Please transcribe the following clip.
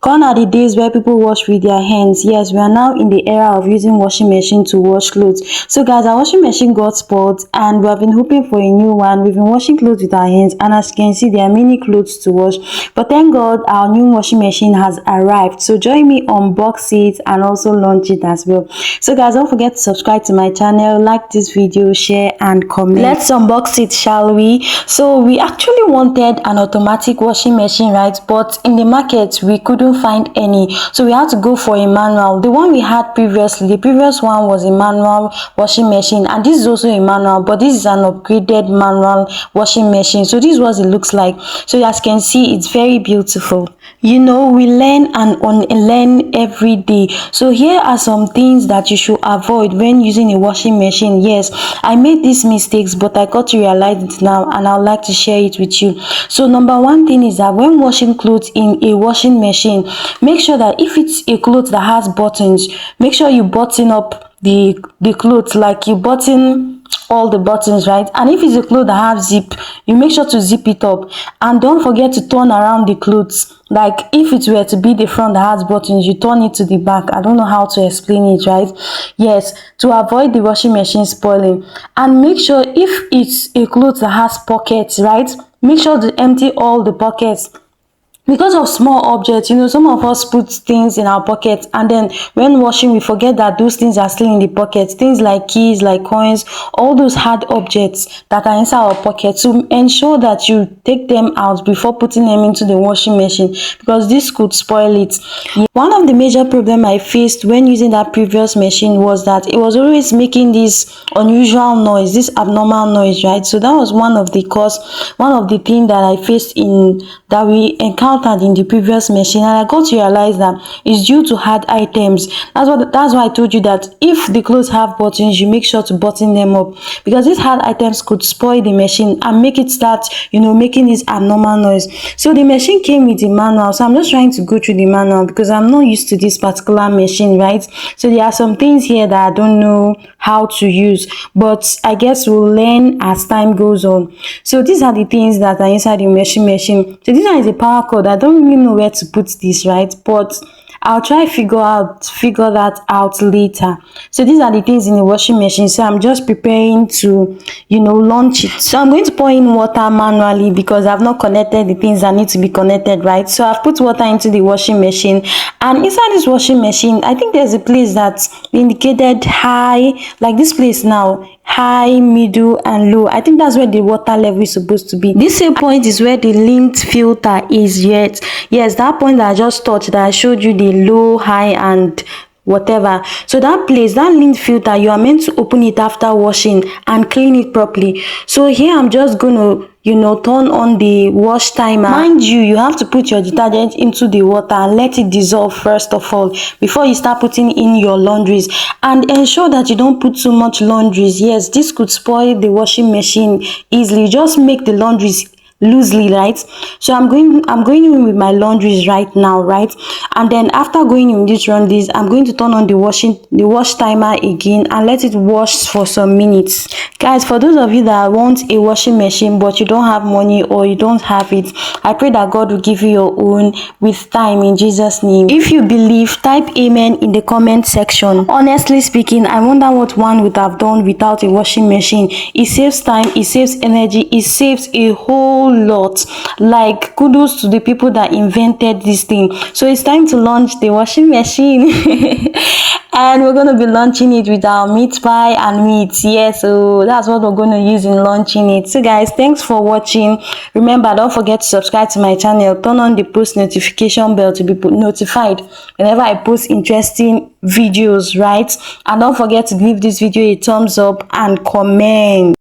Gone are the days where people wash with their hands. Yes, we are now in the era of using washing machine to wash clothes. So guys, our washing machine got spoiled and we have been hoping for a new one. We've been washing clothes with our hands, and as you can see, there are many clothes to wash. But thank God our new washing machine has arrived. So join me unbox it and also launch it as well. So guys, don't forget to subscribe to my channel, like this video, share and comment. Let's unbox it, shall we? So we actually wanted an automatic washing machine, right? But in the market we couldn't find any, so we had to go for a manual. The one we had previously, the previous one was a manual washing machine, and this is also a manual, but this is an upgraded manual washing machine. So this is what it looks like. So as you can see, it's very beautiful. You know, we learn and unlearn every day. So here are some things that you should avoid when using a washing machine. Yes, I made these mistakes, but I got to realize it now, and I would like to share it with you. So number one thing is that when washing clothes in a washing machine, make sure that if it's a cloth that has buttons, make sure you button up the clothes, like you button all the buttons, right? And if it's a cloth that have zip, you make sure to zip it up, and don't forget to turn around the clothes. Like if it were to be the front that has buttons, you turn it to the back. I don't know how to explain it, right? Yes, to avoid the washing machine spoiling. And make sure if it's a cloth that has pockets, right, make sure to empty all the pockets. Because of small objects, you know, some of us put things in our pockets, and then when washing we forget that those things are still in the pockets. Things like keys, like coins, all those hard objects that are inside our pockets. So ensure that you take them out before putting them into the washing machine, because this could spoil it. One of the major problems I faced when using that previous machine was that it was always making this unusual noise, this abnormal noise, right? So that was one of the things that I faced that we encountered in the previous machine, and I got to realize that it's due to hard items. That's why I told you that if the clothes have buttons, you make sure to button them up, because these hard items could spoil the machine and make it start, you know, making this abnormal noise. So the machine came with the manual, so I'm just trying to go through the manual because I'm not used to this particular machine, right? So there are some things here that I don't know how to use, but I guess we'll learn as time goes on. So these are the things that are inside the washing machine. So this one is a power cord. I don't really know where to put this, right? But I'll try figure that out later. So these are the things in the washing machine. So I'm just preparing to, you know, launch it. So I'm going to pour in water manually because I've not connected the things that need to be connected, right? So I've put water into the washing machine, and inside this washing machine, I think there's a place that's indicated high, like this place now, high, middle and low. I think that's where the water level is supposed to be. This same point is where the lint filter is. Yet yes, that point that I just touched, that I showed you the low, high and whatever. So that place, that lint filter, you are meant to open it after washing and clean it properly. So here I'm just gonna, you know, turn on the wash timer. Mind you, you have to put your detergent into the water and let it dissolve first of all before you start putting in your laundries, and ensure that you don't put too much laundries. Yes, this could spoil the washing machine easily. Just make the laundries loosely, right? So I'm going in with my laundries right now, right? And then after going in this laundries, I'm going to turn on the wash timer again and let it wash for some minutes. Guys, for those of you that want a washing machine but you don't have money or you don't have it, I pray that God will give you your own with time in Jesus' name. If you believe, type amen in the comment section. Honestly speaking, I wonder what one would have done without a washing machine. It saves time, it saves energy, it saves a whole lot. Like, kudos to the people that invented this thing. So it's time to launch the washing machine. And we're going to be launching it with our meat pie and meat. Yeah, so that's what we're going to use in launching it. So guys, thanks for watching. Remember, don't forget to subscribe to my channel, turn on the post notification bell to be notified whenever I post interesting videos, right? And don't forget to give this video a thumbs up and comment.